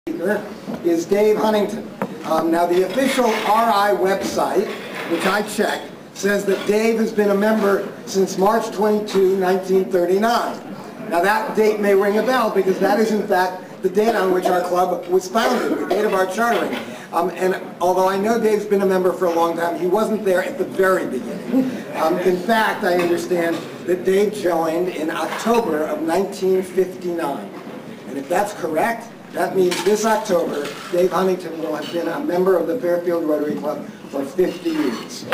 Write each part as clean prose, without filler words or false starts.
speaker is Dave Huntington. Now the official RI website, which I checked, says that Dave has been a member since March 22, 1939. Now that date may ring a bell because that is in fact the date on which our club was founded, the date of our chartering. And although I know Dave's been a member for a long time, he wasn't there at the very beginning. In fact, I understand that Dave joined in October of 1959. And if that's correct, that means this October, Dave Huntington will have been a member of the Fairfield Rotary Club for 50 years.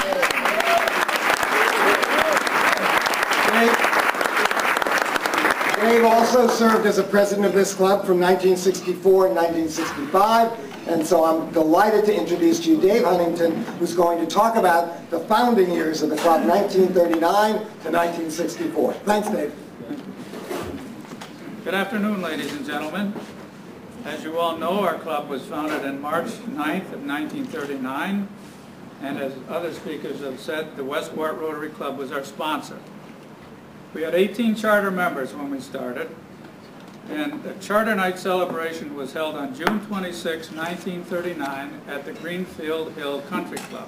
Dave also served as a president of this club from 1964 and 1965, and so I'm delighted to introduce to you Dave Huntington, who's going to talk about the founding years of the club, 1939 to 1964. Thanks, Dave. Good afternoon, ladies and gentlemen. As you all know, our club was founded on March 9th of 1939, and as other speakers have said, the Westport Rotary Club was our sponsor. We had 18 charter members when we started, and the Charter Night celebration was held on June 26, 1939 at the Greenfield Hill Country Club.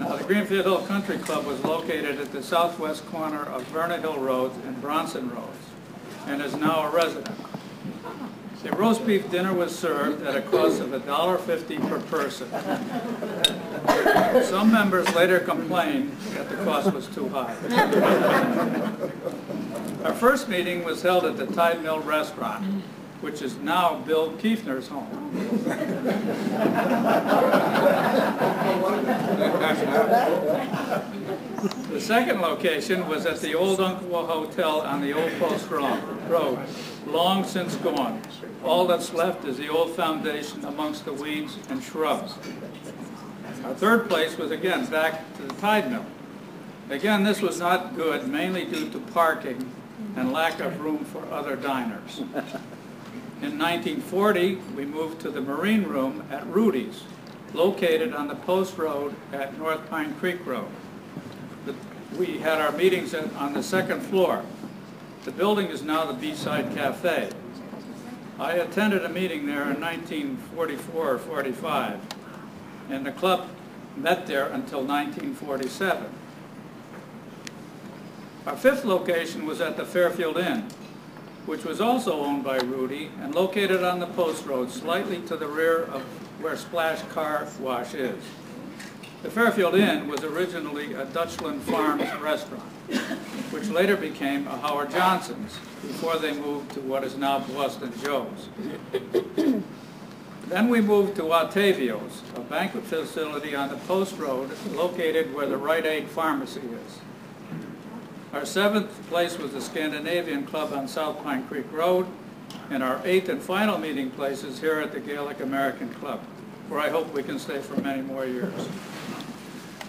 Now, the Greenfield Hill Country Club was located at the southwest corner of Verna Hill Road and Bronson Roads, and is now a residence. A roast beef dinner was served at a cost of $1.50 per person. Some members later complained that the cost was too high. Our first meeting was held at the Tide Mill Restaurant, which is now Bill Kiefner's home. The second location was at the Old Umpqua Hotel on the Old Post Road, long since gone. All that's left is the old foundation amongst the weeds and shrubs. Our third place was again back to the Tide Mill. Again, this was not good, mainly due to parking and lack of room for other diners. In 1940, we moved to the Marine Room at Rudy's, located on the Post Road at North Pine Creek Road. We had our meetings on the second floor. The building is now the B-Side Cafe. I attended a meeting there in 1944 or 45, and the club met there until 1947. Our fifth location was at the Fairfield Inn, which was also owned by Rudy and located on the Post Road, slightly to the rear of where Splash Car Wash is. The Fairfield Inn was originally a Dutchland Farms restaurant, which later became a Howard Johnson's before they moved to what is now Boston Joe's. Then we moved to Ottavio's, a banquet facility on the Post Road located where the Rite Aid Pharmacy is. Our seventh place was the Scandinavian Club on South Pine Creek Road, and our eighth and final meeting place is here at the Gaelic American Club, where I hope we can stay for many more years.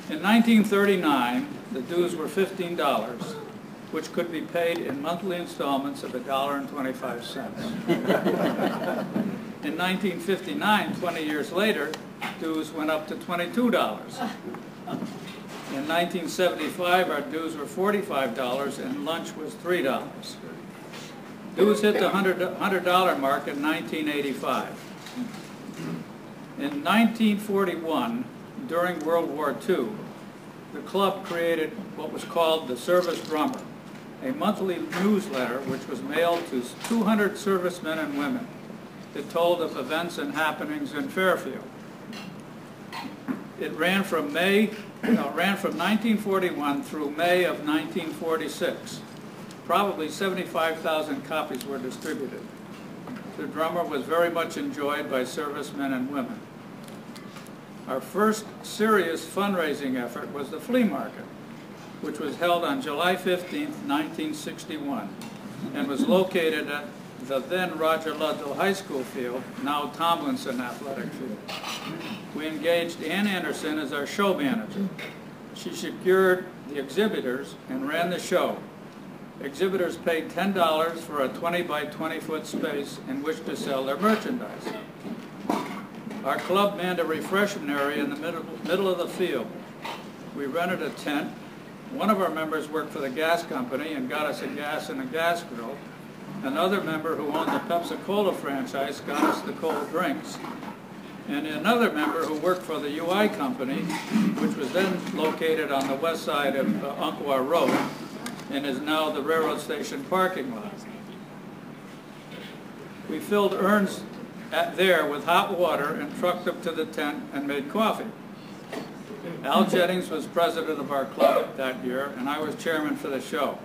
In 1939, the dues were $15, which could be paid in monthly installments of $1.25. In 1959, 20 years later, dues went up to $22. In 1975, our dues were $45 and lunch was $3. Dues hit the $100 mark in 1985. In 1941, during World War II, the club created what was called the Service Drummer, a monthly newsletter which was mailed to 200 servicemen and women. It told of events and happenings in Fairfield. It ran from 1941 through May of 1946. Probably 75,000 copies were distributed. The Drummer was very much enjoyed by servicemen and women. Our first serious fundraising effort was the flea market, which was held on July 15, 1961, and was located at the then Roger Ludlow High School field, now Tomlinson Athletic Field. We engaged Ann Anderson as our show manager. She secured the exhibitors and ran the show. Exhibitors paid $10 for a 20 by 20 foot space in which to sell their merchandise. Our club manned a refreshment area in the middle of the field. We rented a tent. One of our members worked for the gas company and got us a gas and a gas grill. Another member who owned the Pepsi-Cola franchise got us the cold drinks. And another member who worked for the UI company, which was then located on the west side of Umpqua Road and is now the railroad station parking lot. We filled urns there with hot water and trucked them to the tent and made coffee. Al Jennings was president of our club that year, and I was chairman for the show.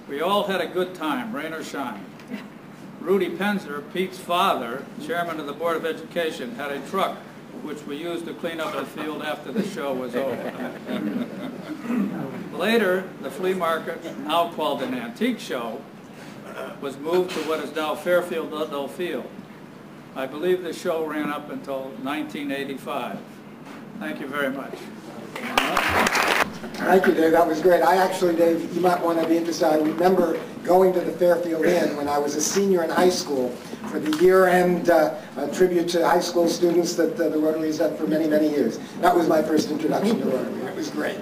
We all had a good time, rain or shine. Rudy Penzer, Pete's father, chairman of the Board of Education, had a truck which we used to clean up the field after the show was over. Later, the flea market, now called an antique show, was moved to what is now Fairfield Ludlow Field. I believe the show ran up until 1985. Thank you very much. Thank you, Dave. That was great. I actually, Dave, you might want to be interested. I remember going to the Fairfield Inn when I was a senior in high school for the year-end tribute to high school students that the Rotary has done for many, many years. That was my first introduction to Rotary. It was great.